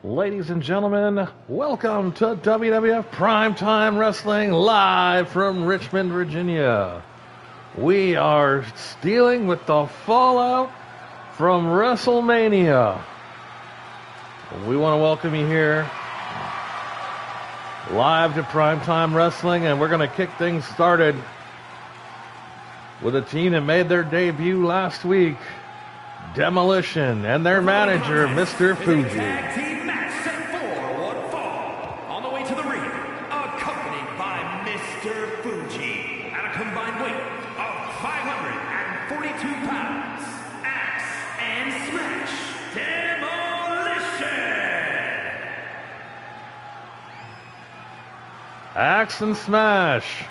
Ladies and gentlemen, welcome to WWF Primetime Wrestling live from Richmond, Virginia. We are dealing with the fallout from Wrestlemania. We want to welcome you here live to Primetime Wrestling, and we're going to kick things started with a team that made their debut last week, Demolition, and their manager, Mr. Fuji. Axe and Smash.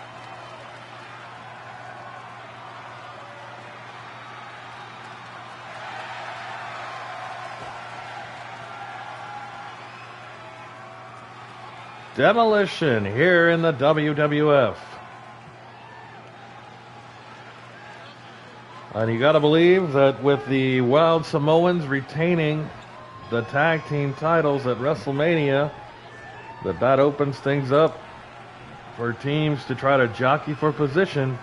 Demolition here in the WWF. And you got to believe that with the Wild Samoans retaining the tag team titles at WrestleMania, that opens things up for teams to try to jockey for position.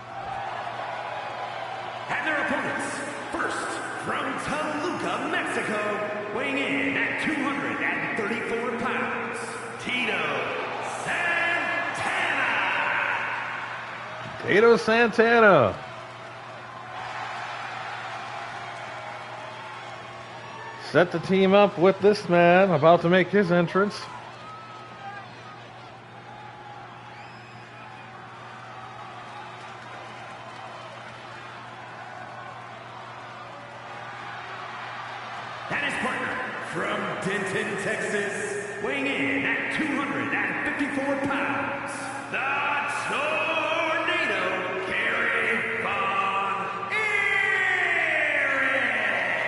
And their opponents, first from Toluca, Mexico, weighing in at 234 pounds, Tito Santana. Tito Santana. Set the team up with this man about to make his entrance.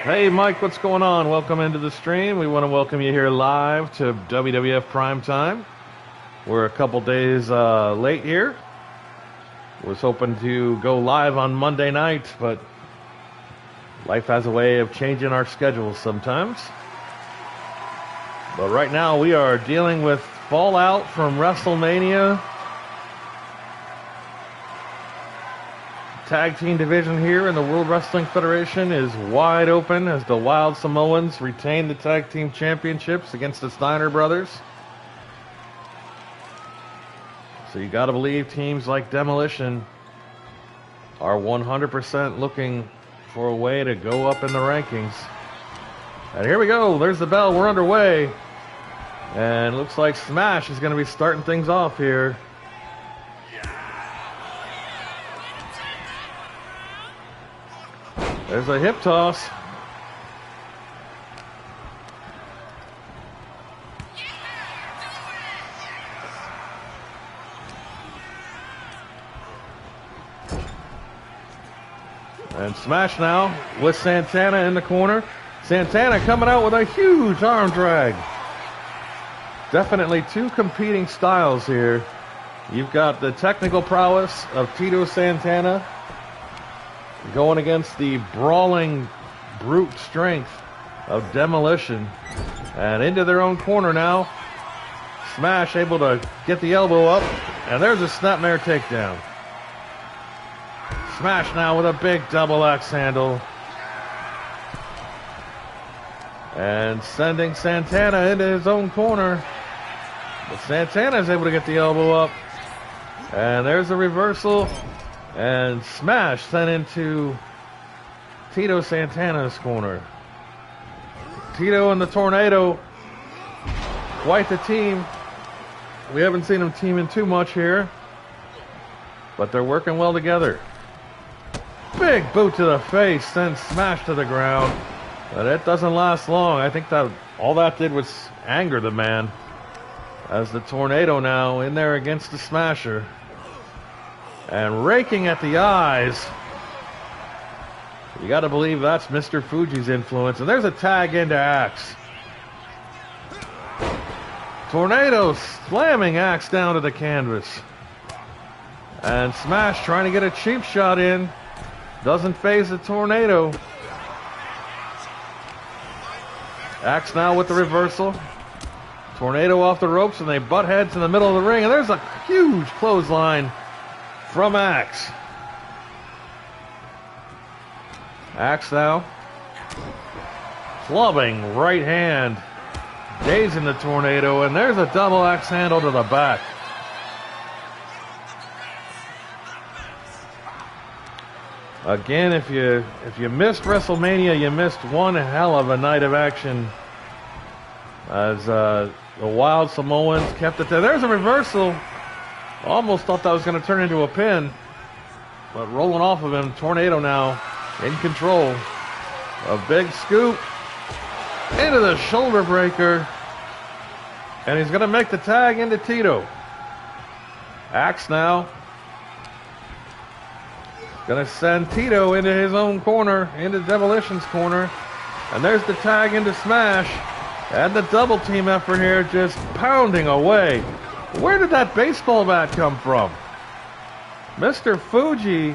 Hey Mike, what's going on? Welcome into the stream. We want to welcome you here live to WWF Primetime. We're a couple days late here. Was hoping to go live on Monday night, but life has a way of changing our schedules sometimes. But right now we are dealing with fallout from WrestleMania. Tag team division here in the World Wrestling Federation is wide open as the Wild Samoans retain the tag team championships against the Steiner brothers. So you got to believe teams like Demolition are 100% looking for a way to go up in the rankings. And here we go. There's the bell. We're underway. And looks like Smash is going to be starting things off here. There's a hip toss. And Smash now with Santana in the corner. Santana coming out with a huge arm drag. Definitely two competing styles here. You've got the technical prowess of Tito Santana going against the brawling brute strength of Demolition. And into their own corner now. Smash able to get the elbow up. And there's a snapmare takedown. Smash now with a big double axe handle. And sending Santana into his own corner. But Santana is able to get the elbow up. And there's a reversal. And Smash sent into Tito Santana's corner. Tito and the Tornado, quite the team. We haven't seen them teaming too much here, but they're working well together. Big boot to the face, sends Smash to the ground, but it doesn't last long. I think that all that did was anger the man, as the Tornado now in there against the Smasher. And raking at the eyes. You got to believe that's Mr. Fuji's influence. And there's a tag into Axe. Tornado slamming Axe down to the canvas. And Smash trying to get a cheap shot in. Doesn't phase the Tornado. Axe now with the reversal. Tornado off the ropes, and they butt heads in the middle of the ring. And there's a huge clothesline from Axe. Axe now. Clubbing right hand. Dazing the Tornado, and there's a double axe handle to the back. Again, if you missed WrestleMania, you missed one hell of a night of action. As the Wild Samoans kept it there. There's a reversal. Almost thought that was going to turn into a pin. But rolling off of him, Tornado now in control. A big scoop into the shoulder breaker. And he's going to make the tag into Tito. Axe now. Going to send Tito into his own corner, into Demolition's corner. And there's the tag into Smash. And the double team effort here just pounding away. Where did that baseball bat come from? Mr. Fuji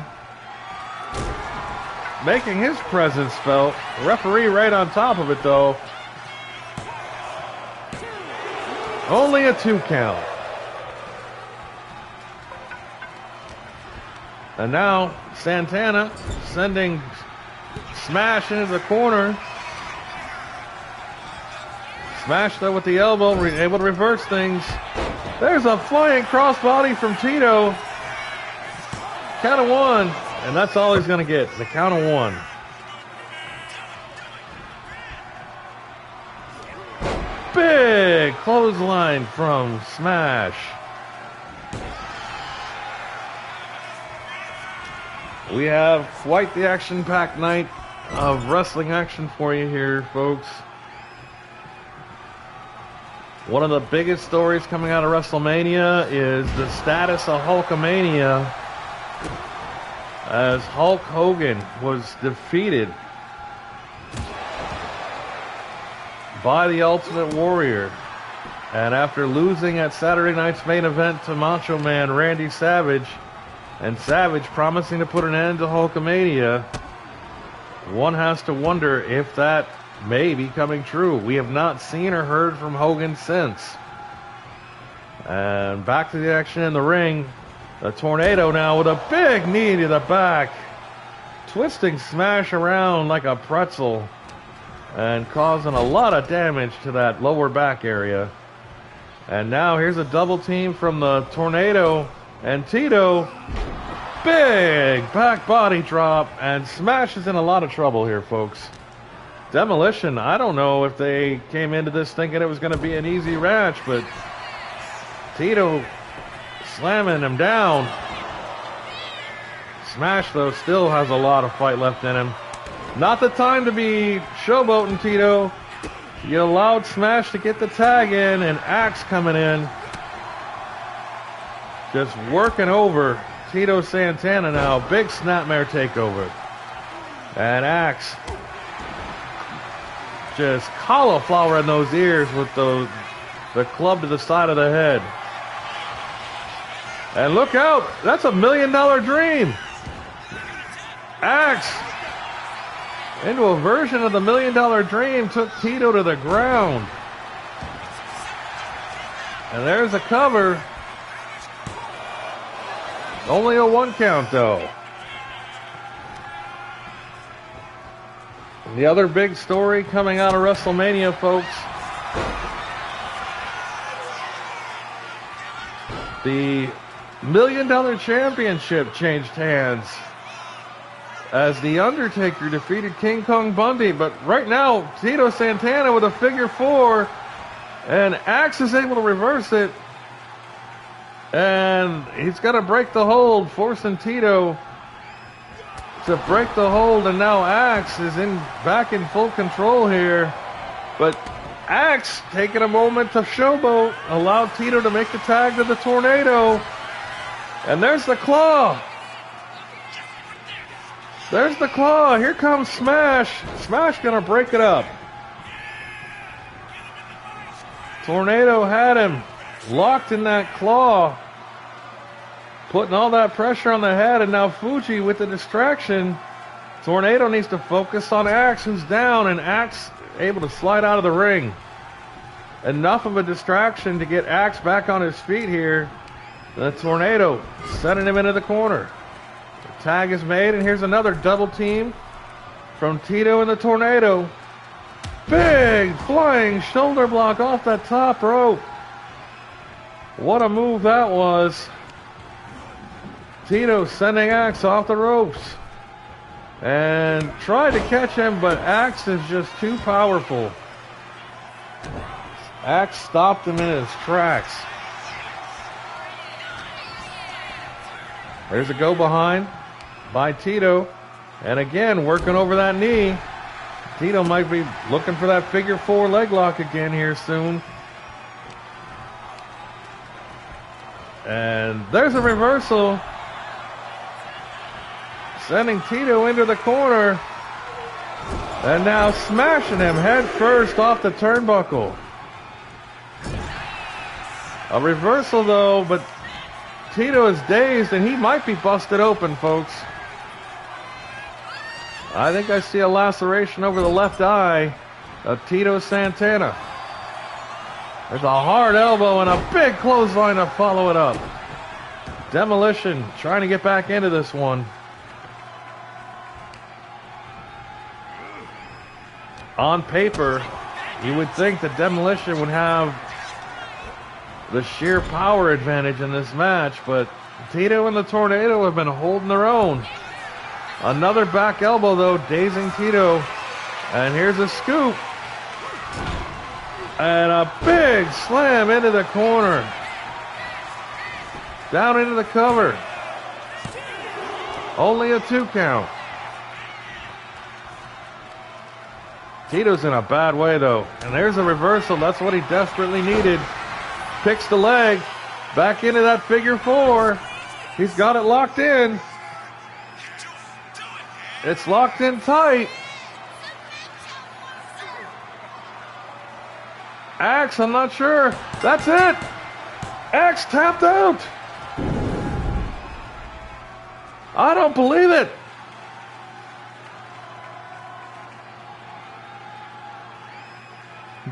making his presence felt. Referee right on top of it, though. Only a 2 count. And now Santana sending Smash into the corner. Smash though with the elbow, able to reverse things. There's a flying crossbody from Tito. Count of 1, and that's all he's going to get, the count of 1. Big clothesline from Smash. We have quite the action-packed night of wrestling action for you here, folks. One of the biggest stories coming out of WrestleMania is the status of Hulkamania, as Hulk Hogan was defeated by the Ultimate Warrior. And after losing at Saturday night's main event to Macho Man Randy Savage, and Savage promising to put an end to Hulkamania, one has to wonder if that may be coming true. We have not seen or heard from Hogan since. And back to the action in the ring. The Tornado now with a big knee to the back, twisting Smash around like a pretzel and causing a lot of damage to that lower back area. And now here's a double team from the Tornado and Tito. Big back body drop, and Smash is in a lot of trouble here, folks. Demolition, I don't know if they came into this thinking it was going to be an easy match, but Tito slamming him down. Smash, though, still has a lot of fight left in him. Not the time to be showboating, Tito. You allowed Smash to get the tag in, and Axe coming in. Just working over Tito Santana now. Big snapmare takeover. And Axe just cauliflower in those ears with the club to the side of the head. And look out, that's $1 million dream. Axe into a version of the $1 million dream took Tito to the ground. And there's a cover. Only a 1 count though. The other big story coming out of WrestleMania, folks. The $1 million championship changed hands as The Undertaker defeated King Kong Bundy. But right now, Tito Santana with a figure 4, and Axe is able to reverse it. And he's got to break the hold, forcing Tito to break the hold, and now Axe is back in full control here. But Axe taking a moment to showboat, allowed Tito to make the tag to the Tornado. And there's the claw. There's the claw. Here comes Smash. Smash gonna break it up. Tornado had him locked in that claw, putting all that pressure on the head, and now Fuji with the distraction. Tornado needs to focus on Axe, who's down, and Axe able to slide out of the ring. enough of a distraction to get Axe back on his feet here. The Tornado sending him into the corner. The tag is made, and here's another double team from Tito and the Tornado. Big flying shoulder block off that top rope. What a move that was. Tito sending Axe off the ropes. And tried to catch him, but Axe is just too powerful. Axe stopped him in his tracks. There's a go behind by Tito. And again, working over that knee. Tito might be looking for that figure 4 leg lock again here soon. And there's a reversal. Sending Tito into the corner. And now smashing him head first off the turnbuckle. A reversal though, but Tito is dazed and he might be busted open, folks. I think I see a laceration over the left eye of Tito Santana. There's a hard elbow and a big clothesline to follow it up. Demolition trying to get back into this one. On paper, you would think that Demolition would have the sheer power advantage in this match, but Tito and the Tornado have been holding their own. Another back elbow though, dazing Tito. And here's a scoop. And a big slam into the corner. Down into the cover. Only a 2 count. Tito's in a bad way though. And there's a reversal. That's what he desperately needed. Picks the leg. Back into that figure 4. He's got it locked in. It's locked in tight. Axe, I'm not sure. That's it. Axe tapped out. I don't believe it.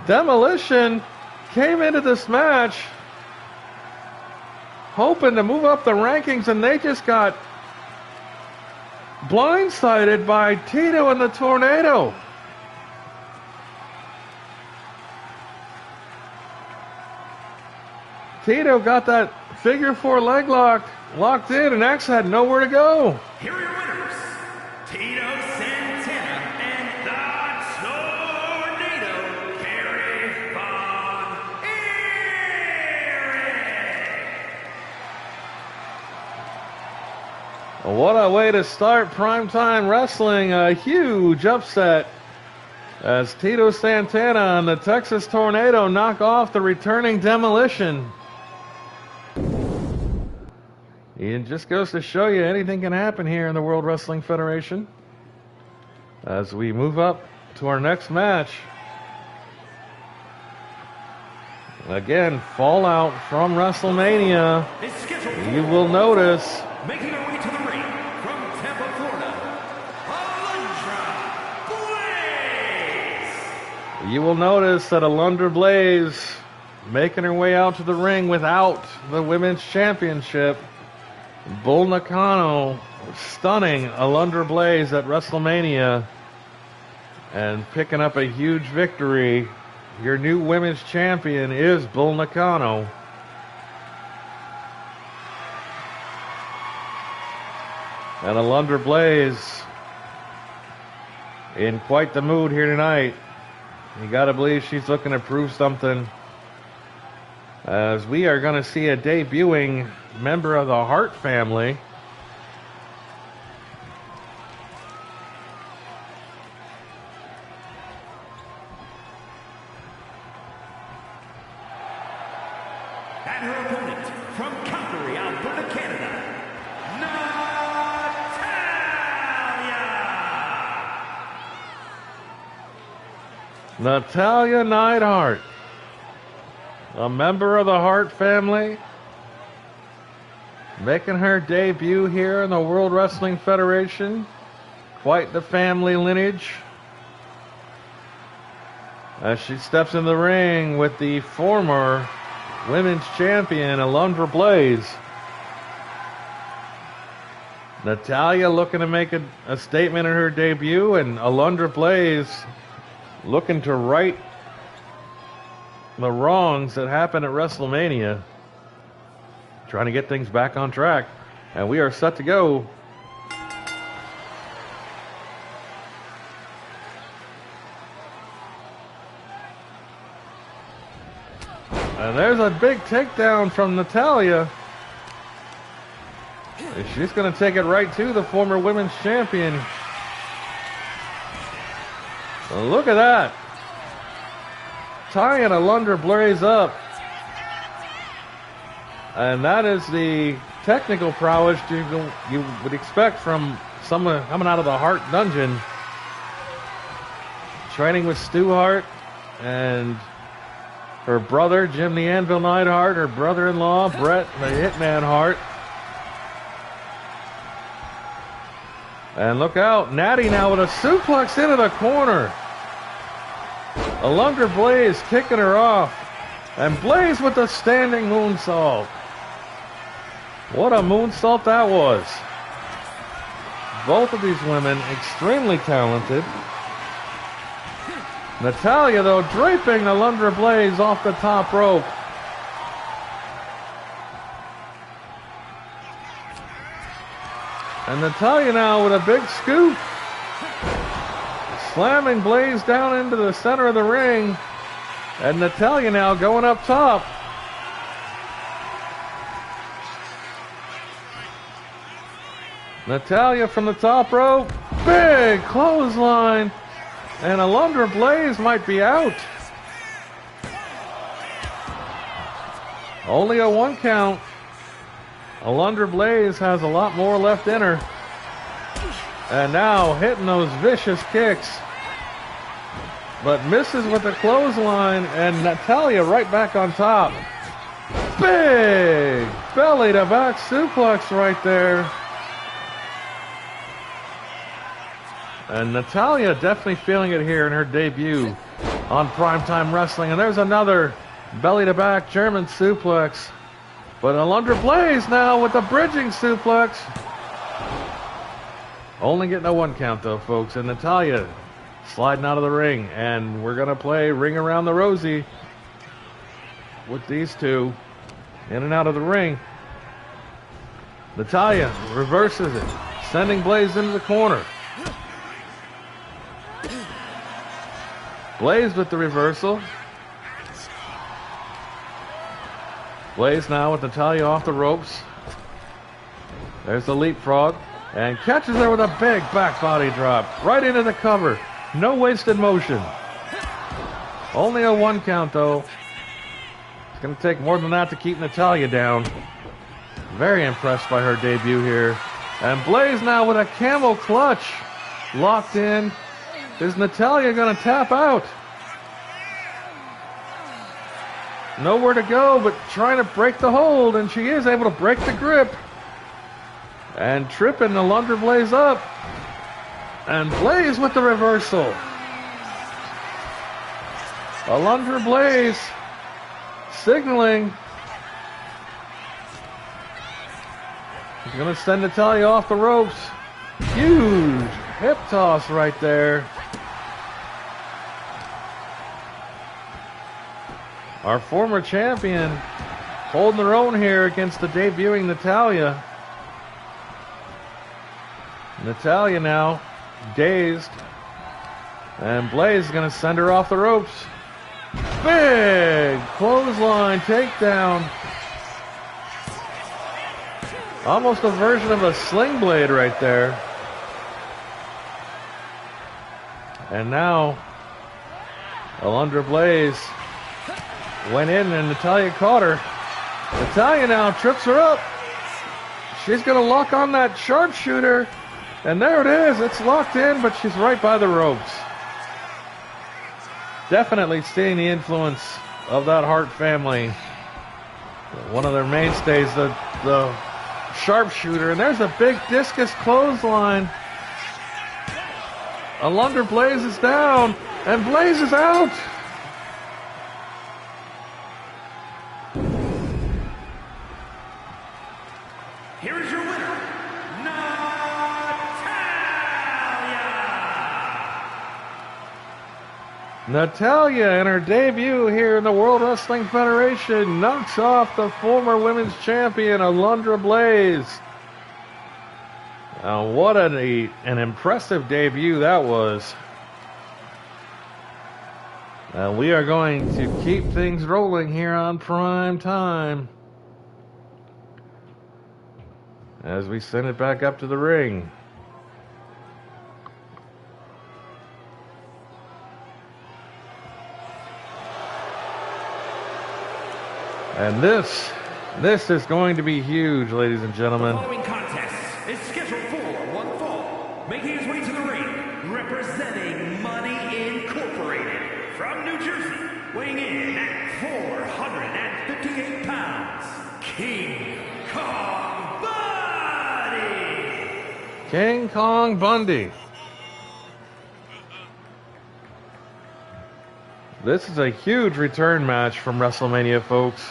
Demolition came into this match hoping to move up the rankings, and they just got blindsided by Tito and the Tornado. Tito got that figure 4 leg locked in, and Axe had nowhere to go. Here are your winners, Tito Santana and the Tornado, Kerry Von Erich. What a way to start Primetime Wrestling. A huge upset as Tito Santana and the Texas Tornado knock off the returning Demolition. It just goes to show you anything can happen here in the World Wrestling Federation. As we move up to our next match. Again, fallout from WrestleMania. You will notice. Making our way to the ring from Tampa, Florida, Alundra Blaze. You will notice that Alundra Blaze making her way out to the ring without the Women's Championship. Bull Nakano stunning Alundra Blaze at WrestleMania and picking up a huge victory. Your new Women's Champion is Bull Nakano. And Alundra Blaze in quite the mood here tonight. You gotta believe she's looking to prove something, as we are going to see a debuting member of the Hart family. And her opponent from Calgary, Alberta, Canada, Natalya Neidhart, a member of the Hart family, making her debut here in the World Wrestling Federation. Quite the family lineage. as she steps in the ring with the former women's champion, Alundra Blaze. Natalya looking to make a statement in her debut, and Alundra Blaze looking to right the wrongs that happened at WrestleMania, trying to get things back on track. And we are set to go. And there's a big takedown from Natalya. She's going to take it right to the former women's champion. Look at that. Tying Alundra Blaze up. And that is the technical prowess you would expect from someone coming out of the Hart Dungeon. Training with Stu Hart and her brother, Jim the Anvil Neidhart, her brother-in-law, Bret the Hitman Hart. And look out, Natty now with a suplex into the corner. Alundra Blaze kicking her off. And Blaze with the standing moonsault. What a moonsault that was. Both of these women extremely talented. Natalya, though, draping Alundra Blaze off the top rope. And Natalya now with a big scoop. Slamming Blaze down into the center of the ring. And Natalya now going up top. Natalya from the top rope. Big clothesline. And Alundra Blaze might be out. Only a 1 count. Alundra Blaze has a lot more left in her. And now hitting those vicious kicks. But misses with the clothesline. And Natalya right back on top. Big belly to back suplex right there. And Natalya definitely feeling it here in her debut on Primetime Wrestling. And there's another belly-to-back German suplex. But Alundra Blaze now with the bridging suplex. Only getting a 1 count, though, folks. And Natalya sliding out of the ring. And we're going to play Ring Around the Rosie with these two in and out of the ring. Natalya reverses it, sending Blaze into the corner. Blaze with the reversal. Blaze now with Natalya off the ropes. There's the leapfrog. And catches her with a big back body drop. Right into the cover. No wasted motion. Only a 1 count, though. It's going to take more than that to keep Natalya down. Very impressed by her debut here. And Blaze now with a camel clutch. Locked in. Is Natalya going to tap out? Nowhere to go but trying to break the hold, and she is able to break the grip. And tripping Alundra Blaze up. And Blaze with the reversal. Alundra Blaze signaling. He's going to send Natalya off the ropes. Huge hip toss right there. Our former champion holding her own here against the debuting Natalya. Natalya now dazed. And Blaze is going to send her off the ropes. Big clothesline takedown. Almost a version of a sling blade right there. And now Alundra Blaze went in and Natalya caught her. Natalya now trips her up. She's going to lock on that sharpshooter. And there it is. It's locked in, but she's right by the ropes. Definitely seeing the influence of that Hart family. One of their mainstays, the sharpshooter. And there's a big discus clothesline. Alundra Blaze is down. And Blaze is out. here is your winner, Natalya, in her debut here in the World Wrestling Federation, knocks off the former women's champion, Alundra Blaze. What an impressive debut that was. We are going to keep things rolling here on Prime Time as we send it back up to the ring. And this is going to be huge, ladies and gentlemen. The following contest is scheduled for one fall. Making his way to the ring, representing Money Incorporated from New Jersey, weighing in at 458 pounds, King Kong Bundy. King Kong Bundy. This is a huge return match from WrestleMania, folks.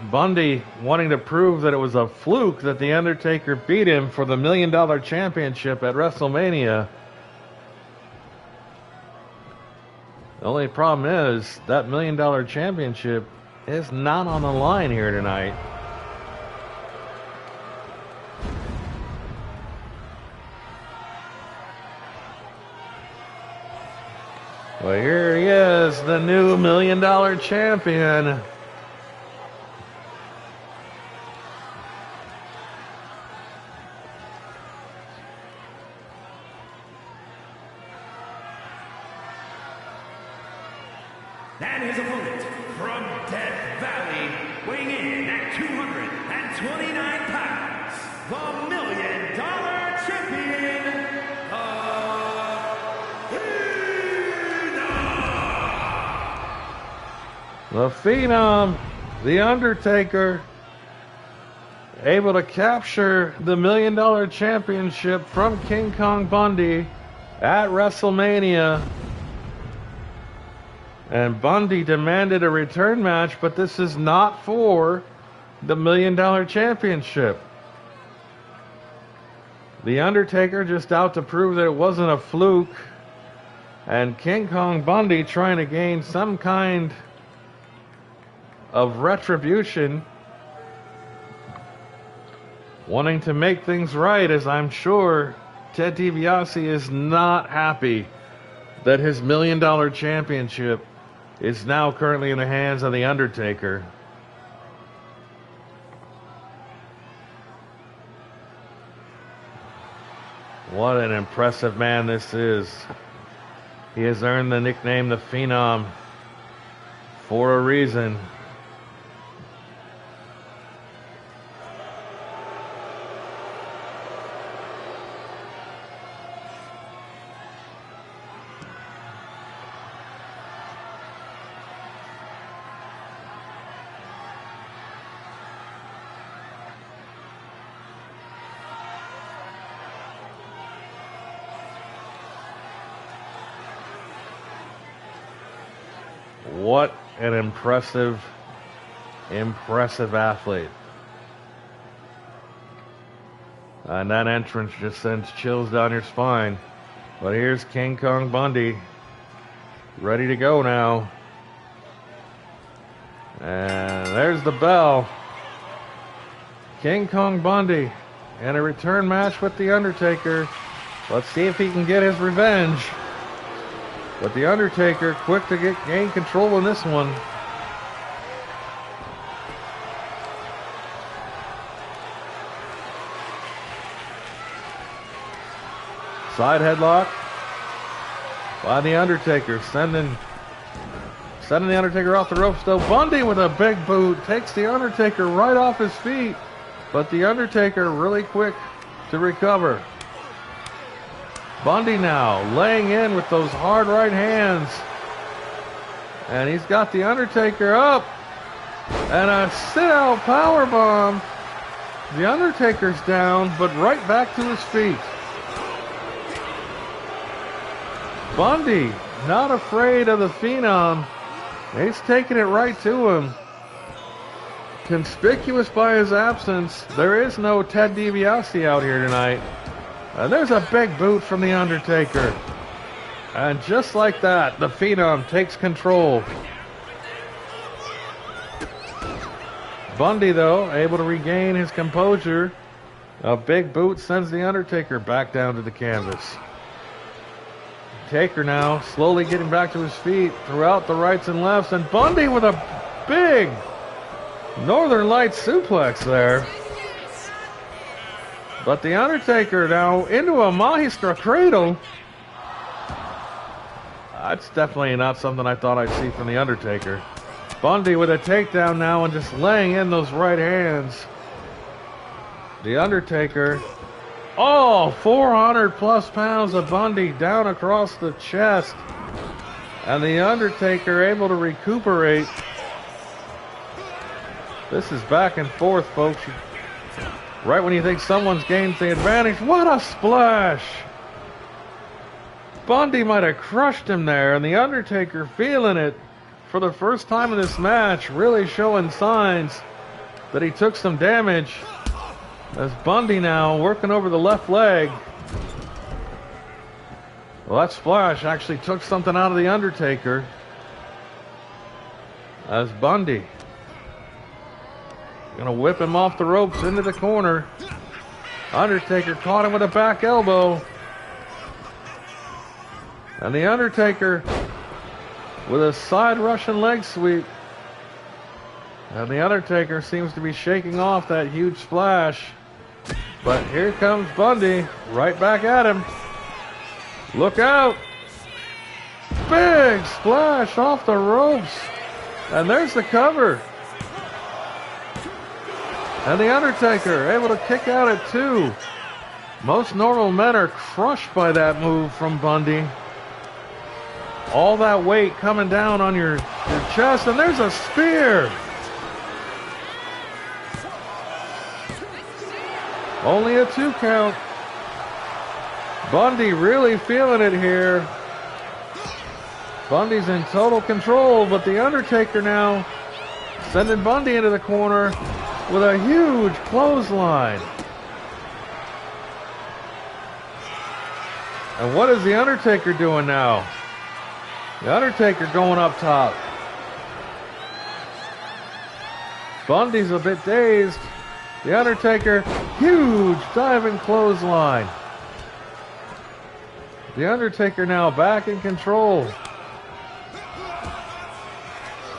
Bundy wanting to prove that it was a fluke that The Undertaker beat him for the $1 Million Championship at WrestleMania. The only problem is that $1 Million Championship is not on the line here tonight. Well, here he is, the new $1 Million Champion. And his opponent from Death Valley, weighing in at 229 pounds, the $1 Million Champion, The Phenom, The Undertaker, able to capture the $1 Million Championship from King Kong Bundy at WrestleMania. And Bundy demanded a return match, but this is not for the $1 Million Championship. The Undertaker just out to prove that it wasn't a fluke. And King Kong Bundy trying to gain some kind of retribution, wanting to make things right, as I'm sure Ted DiBiase is not happy that his $1 Million Championship is now currently in the hands of The Undertaker. What an impressive man this is. He has earned the nickname The Phenom for a reason. What an impressive athlete. And that entrance just sends chills down your spine. But here's King Kong Bundy, ready to go now. And there's the bell. King Kong Bundy in a return match with The Undertaker. Let's see if he can get his revenge. But The Undertaker quick to gain control in this one. Side headlock by The Undertaker, sending The Undertaker off the ropes, though. Bundy with a big boot takes The Undertaker right off his feet, but The Undertaker really quick to recover. Bundy now laying in with those hard right hands, and he's got The Undertaker up, and a sit-out powerbomb. The Undertaker's down, but right back to his feet. Bundy not afraid of the Phenom. He's taking it right to him. conspicuous by his absence, there is no Ted DiBiase out here tonight. And there's a big boot from The Undertaker. And just like that, the Phenom takes control. Bundy, though, able to regain his composure. A big boot sends The Undertaker back down to the canvas. Taker now slowly getting back to his feet throughout the rights and lefts. And Bundy with a big Northern Lights suplex there. But The Undertaker now into a Mahistra cradle. That's definitely not something I thought I'd see from The Undertaker. Bundy with a takedown now and just laying in those right hands. The Undertaker. Oh, 400 plus pounds of Bundy down across the chest. And The Undertaker able to recuperate. This is back and forth, folks. Right when you think someone's gained the advantage, what a splash! Bundy might have crushed him there, and The Undertaker feeling it for the first time in this match, really showing signs that he took some damage. As Bundy now working over the left leg. Well, that splash actually took something out of The Undertaker. As Bundy gonna whip him off the ropes into the corner. Undertaker caught him with a back elbow. And The Undertaker with a side Russian leg sweep. And The Undertaker seems to be shaking off that huge splash. But here comes Bundy, right back at him. Look out! Big splash off the ropes. And there's the cover. And The Undertaker able to kick out at 2. Most normal men are crushed by that move from Bundy. All that weight coming down on your chest, and there's a spear. Only a 2 count. Bundy really feeling it here. Bundy's in total control, but The Undertaker now sending Bundy into the corner with a huge clothesline. And what is The Undertaker doing now? The Undertaker going up top. Bundy's a bit dazed. The Undertaker, huge diving clothesline. The Undertaker now back in control.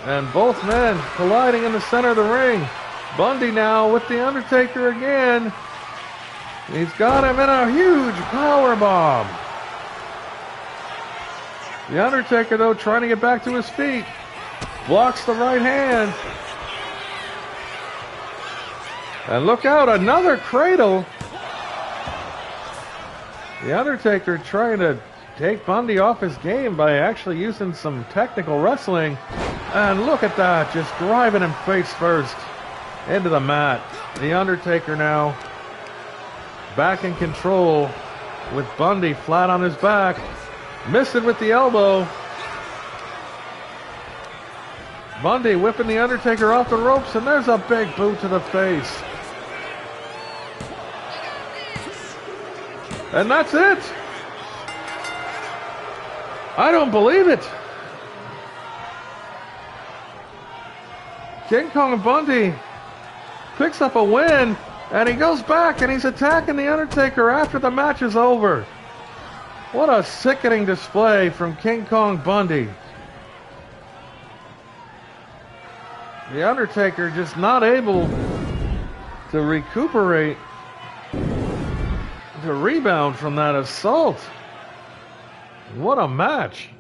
And both men colliding in the center of the ring. Bundy now with The Undertaker again. He's got him in a huge power bomb. The Undertaker, though, trying to get back to his feet. Blocks the right hand. And look out, another cradle. The Undertaker trying to take Bundy off his game by actually using some technical wrestling. And look at that, just driving him face first into the mat. The Undertaker now back in control with Bundy flat on his back. Missed it with the elbow. Bundy whipping The Undertaker off the ropes, and there's a big boot to the face. And that's it. I don't believe it. King Kong Bundy picks up a win, and he goes back and he's attacking The Undertaker after the match is over. What a sickening display from King Kong Bundy. The Undertaker just not able to recuperate, to rebound from that assault. What a match.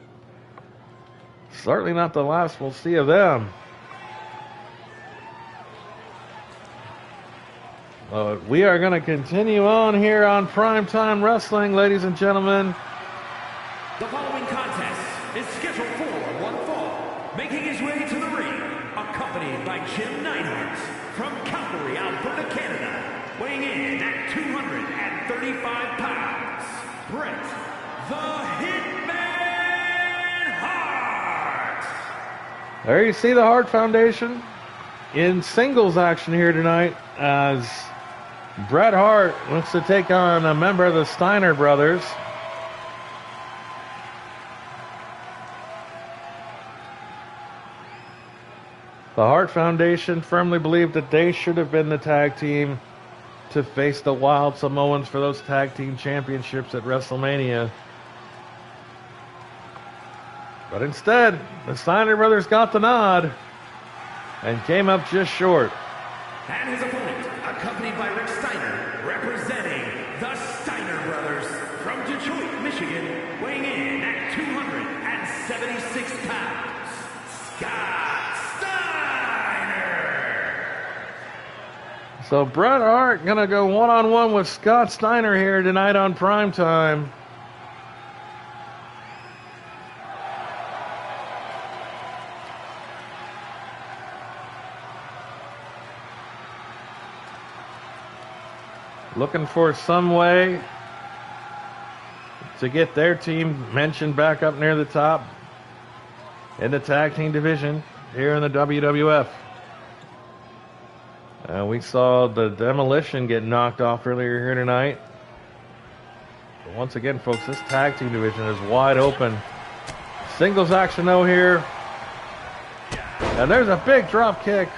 Certainly not the last we'll see of them. We are going to continue on here on Primetime Wrestling, ladies and gentlemen. The following contest is scheduled for one fall. Making his way to the ring, accompanied by Jim Neidhart from Calgary, Alberta, Canada. Weighing in at 235 pounds, Bret the Hitman Hart. There you see the Hart Foundation. in singles action here tonight as Bret Hart looks to take on a member of the Steiner brothers. The Hart Foundation firmly believed that they should have been the tag team to face the Wild Samoans for those tag team championships at WrestleMania. But instead, the Steiner brothers got the nod and came up just short. And his opponent, accompanied by Rick Steiner, representing the Steiner brothers from Detroit, Michigan, weighing in at 276 pounds, Scott Steiner. So Bret Hart gonna go one-on-one with Scott Steiner here tonight on Primetime. Looking for some way to get their team mentioned back up near the top in the tag team division here in the WWF. We saw the Demolition get knocked off earlier here tonight. But once again, folks, this tag team division is wide open. Singles action though here. And there's a big drop kick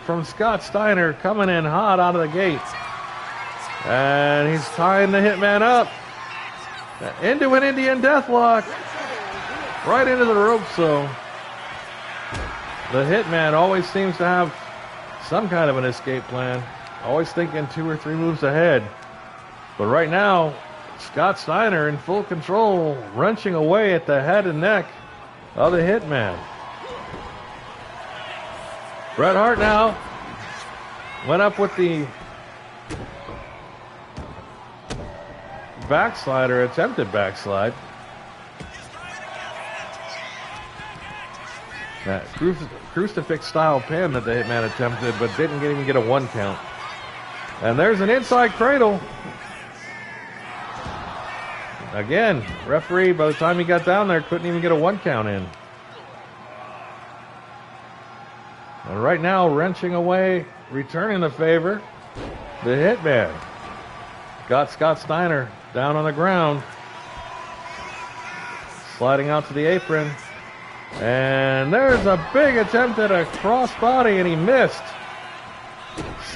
from Scott Steiner coming in hot out of the gate. And he's tying the Hitman up into an Indian Deathlock right into the rope. So the Hitman always seems to have some kind of an escape plan, always thinking 2 or 3 moves ahead. But right now, Scott Steiner in full control, wrenching away at the head and neck of the Hitman. Bret Hart now went up with the backslide, or attempted backslide. That crucifix style pin that the Hitman attempted, but didn't even get a 1 count. And there's an inside cradle. Again, referee, by the time he got down there, couldn't even get a 1 count in. And right now, wrenching away, returning the favor, the Hitman got Scott Steiner down on the ground, sliding out to the apron. And there's a big attempt at a crossbody, and he missed.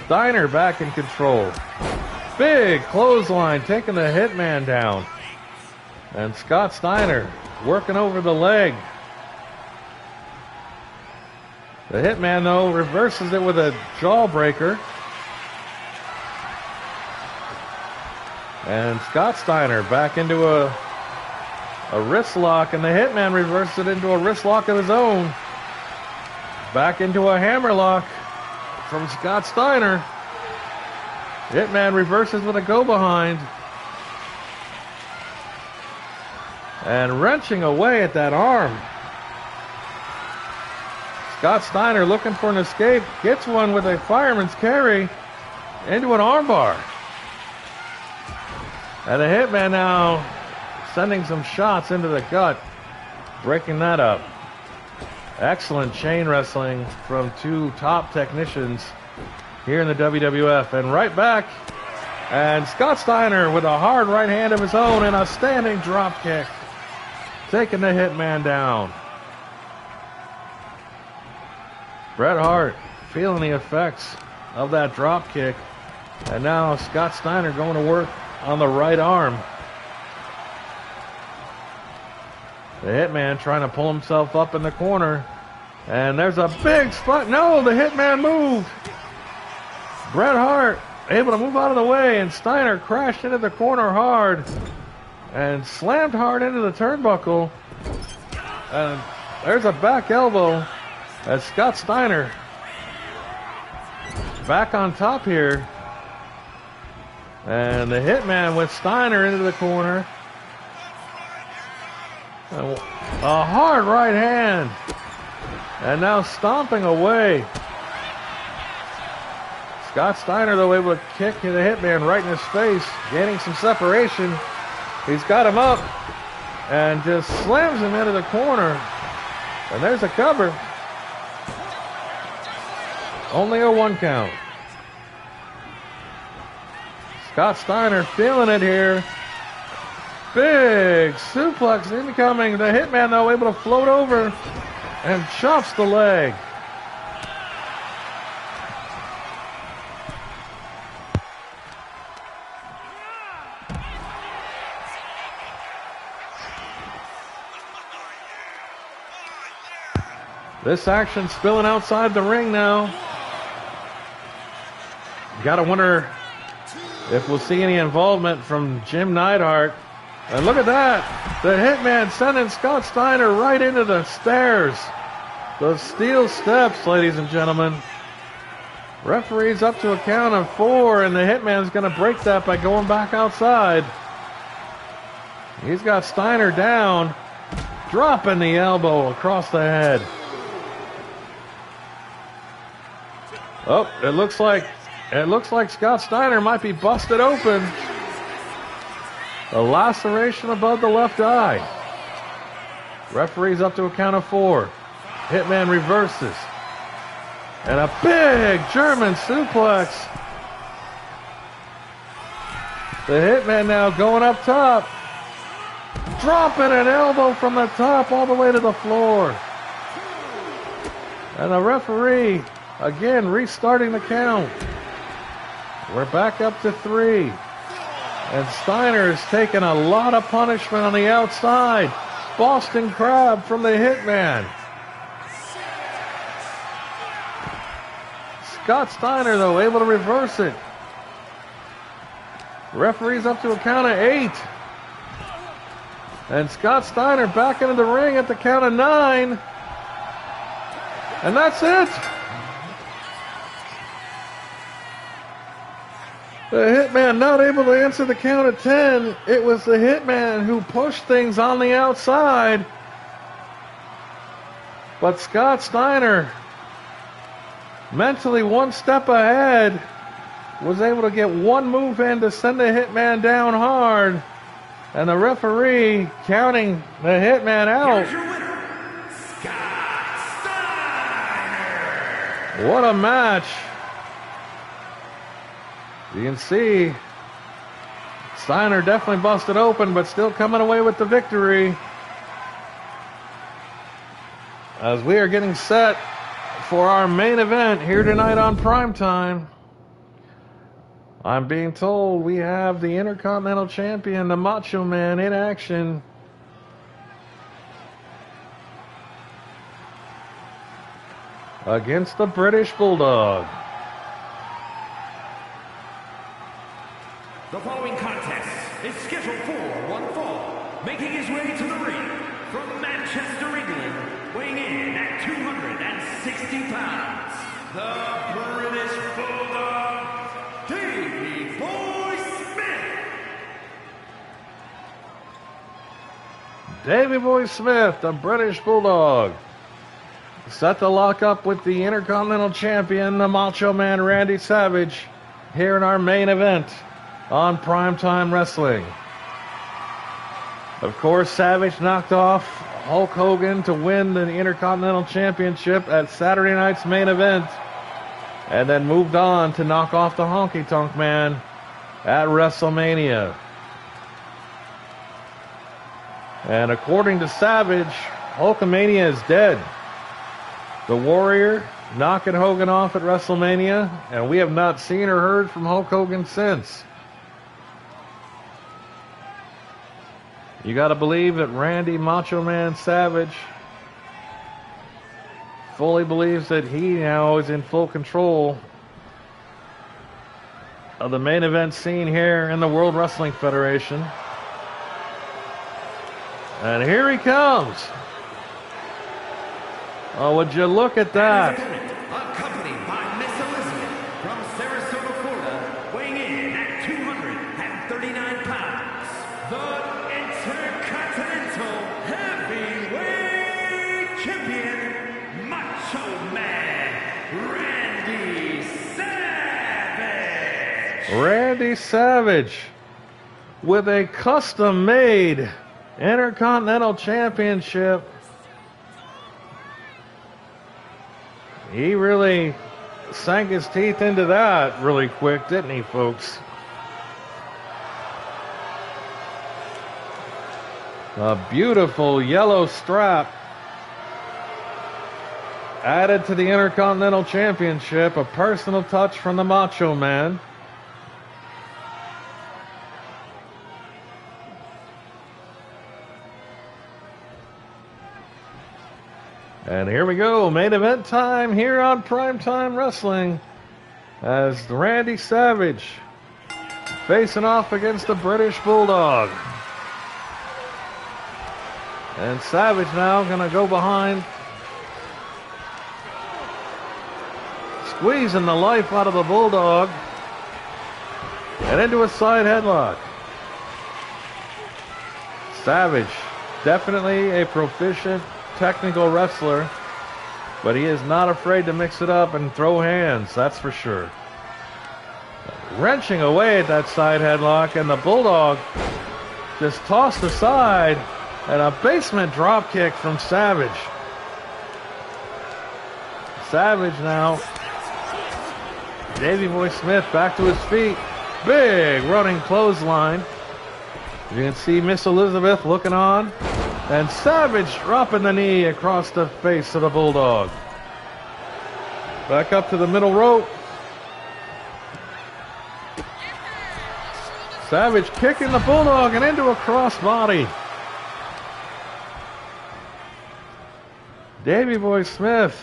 Steiner back in control. Big clothesline, taking the Hitman down. And Scott Steiner working over the leg. The Hitman, though, reverses it with a jawbreaker. And Scott Steiner back into a wrist lock, and the Hitman reverses it into a wrist lock of his own. Back into a hammer lock from Scott Steiner. Hitman reverses with a go behind. And wrenching away at that arm. Scott Steiner looking for an escape, gets one with a fireman's carry into an armbar. And the Hitman now sending some shots into the gut, breaking that up. Excellent chain wrestling from 2 top technicians here in the WWF. And right back, and Scott Steiner with a hard right hand of his own and a standing drop kick, taking the Hitman down. Bret Hart feeling the effects of that drop kick. And now Scott Steiner going to work on the right arm. The Hitman trying to pull himself up in the corner. And there's a big spot. No, the Hitman moved. Bret Hart able to move out of the way, and Steiner crashed into the corner hard and slammed hard into the turnbuckle. And there's a back elbow as Scott Steiner back on top here. And the Hitman with Steiner into the corner. A hard right hand. And now stomping away. Scott Steiner, though, able to kick the Hitman right in his face, gaining some separation. He's got him up and just slams him into the corner. And there's a cover. Only a 1 count. Scott Steiner feeling it here. Big suplex incoming. The Hitman, though, able to float over and chops the leg. This action spilling outside the ring now. Gotta wonder if we'll see any involvement from Jim Neidhart. And look at that. The Hitman sending Scott Steiner right into the stairs. The steel steps, ladies and gentlemen. Referee's up to a count of 4, and the Hitman's going to break that by going back outside. He's got Steiner down, dropping the elbow across the head. Oh, it looks like Scott Steiner might be busted open. A laceration above the left eye. Referee's up to a count of 4. Hitman reverses. And a big German suplex. The Hitman now going up top. Dropping an elbow from the top all the way to the floor. And the referee, again, restarting the count. We're back up to 3. And Steiner is taking a lot of punishment on the outside. Boston Crab from the Hitman. Scott Steiner, though, able to reverse it. Referee's up to a count of 8. And Scott Steiner back into the ring at the count of 9. And that's it. The Hitman not able to answer the count of 10. It was the Hitman who pushed things on the outside. But Scott Steiner, mentally 1 step ahead, was able to get 1 move in to send the Hitman down hard. And the referee counting the Hitman out. Here's your winner, Scott Steiner. What a match. You can see Steiner definitely busted open, but still coming away with the victory. As we are getting set for our main event here tonight on Primetime. I'm being told we have the Intercontinental Champion, the Macho Man, in action. Against the British Bulldog. The following contest is scheduled for 1 fall, making his way to the ring from Manchester, England, weighing in at 260 pounds, the British Bulldog, Davey Boy Smith. Davey Boy Smith, the British Bulldog, set to lock up with the Intercontinental Champion, the Macho Man Randy Savage, here in our main event on Primetime Wrestling. Of course, Savage knocked off Hulk Hogan to win the Intercontinental Championship at Saturday night's main event, and then moved on to knock off the Honky Tonk Man at WrestleMania. And according to Savage, Hulkamania is dead. The Warrior knocking Hogan off at WrestleMania, and we have not seen or heard from Hulk Hogan since. You got to believe that Randy Macho Man Savage fully believes that he now is in full control of the main event scene here in the World Wrestling Federation. And here he comes. Oh, would you look at that? Accompanied by Miss Elizabeth from Sarasota, Florida, weighing in at 239 pounds, the Intercontinental Heavyweight Champion, Macho Man, Randy Savage. Randy Savage with a custom-made Intercontinental Championship. He really sank his teeth into that really quick, didn't he, folks? A beautiful yellow strap added to the Intercontinental Championship, a personal touch from the Macho Man. And here we go, main event time here on Primetime Wrestling, as Randy Savage facing off against the British Bulldog. And Savage now gonna go behind, squeezing the life out of the Bulldog, and into a side headlock. Savage, definitely a proficient technical wrestler, but he is not afraid to mix it up and throw hands, that's for sure. Wrenching away at that side headlock, and the Bulldog just tossed aside, and a basement drop kick from Savage. Savage now. Davey Boy Smith back to his feet. Big running clothesline. You can see Miss Elizabeth looking on. And Savage dropping the knee across the face of the Bulldog. Back up to the middle rope. Savage kicking the Bulldog and into a crossbody. Davey Boy Smith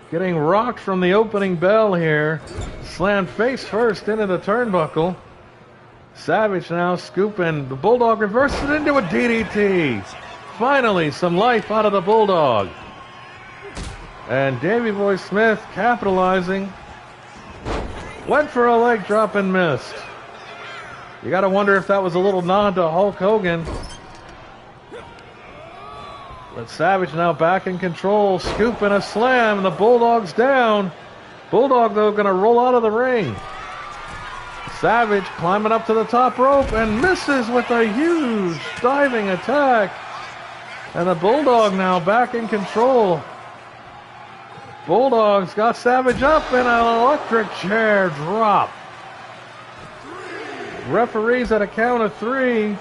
getting rocked from the opening bell here. Slammed face first into the turnbuckle. Savage now scooping. The Bulldog reverses it into a DDT. Finally, some life out of the Bulldog. And Davey Boy Smith capitalizing. Went for a leg drop and missed. You got to wonder if that was a little nod to Hulk Hogan. But Savage now back in control, scooping a slam, and the Bulldog's down. Bulldog, though, going to roll out of the ring. Savage climbing up to the top rope and misses with a huge diving attack. And the Bulldog now back in control. Bulldog's got Savage up in an electric chair drop. Referees at a count of 3.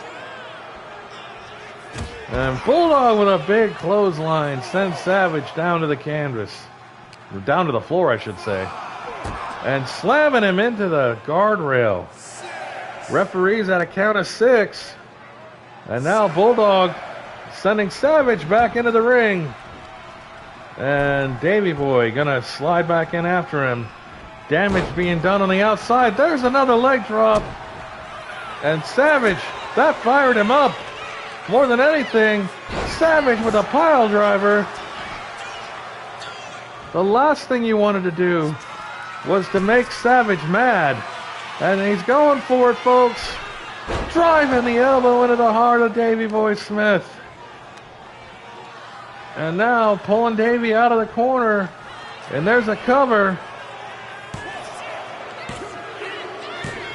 And Bulldog with a big clothesline sends Savage down to the canvas. Or down to the floor, I should say. And slamming him into the guardrail. Referees at a count of 6. And now Bulldog sending Savage back into the ring. And Davey Boy gonna slide back in after him. Damage being done on the outside. There's another leg drop. And Savage, that fired him up. More than anything, Savage with a pile driver. The last thing you wanted to do was to make Savage mad. And he's going for it, folks. Driving the elbow into the heart of Davey Boy Smith. And now pulling Davey out of the corner. And there's a cover.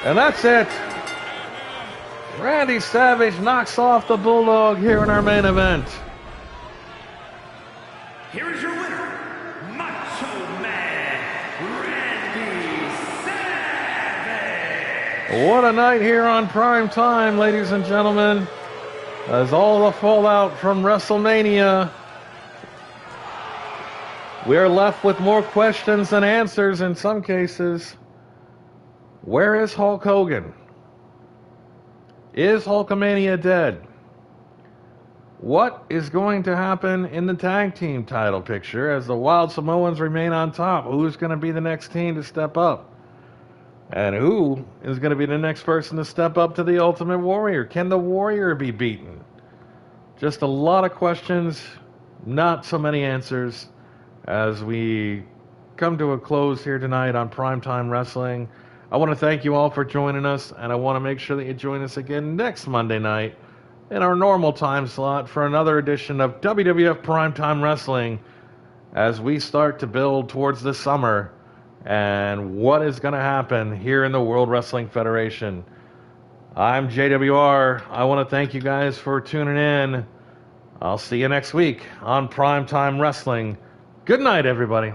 And that's it. Randy Savage knocks off the Bulldog here in our main event. Here is your winner, Macho Man, Randy Savage. What a night here on Prime Time, ladies and gentlemen. As all the fallout from Wrestlemania, we're left with more questions than answers in some cases. Where is Hulk Hogan? Is Hulkamania dead? What is going to happen in the tag team title picture as the Wild Samoans remain on top? Who's going to be the next team to step up? And who is going to be the next person to step up to the Ultimate Warrior? Can the Warrior be beaten? Just a lot of questions, not so many answers as we come to a close here tonight on Primetime Wrestling. I want to thank you all for joining us, and I want to make sure that you join us again next Monday night in our normal time slot for another edition of WWF Primetime Wrestling as we start to build towards the summer and what is going to happen here in the World Wrestling Federation. I'm JWR. I want to thank you guys for tuning in. I'll see you next week on Primetime Wrestling. Good night, everybody.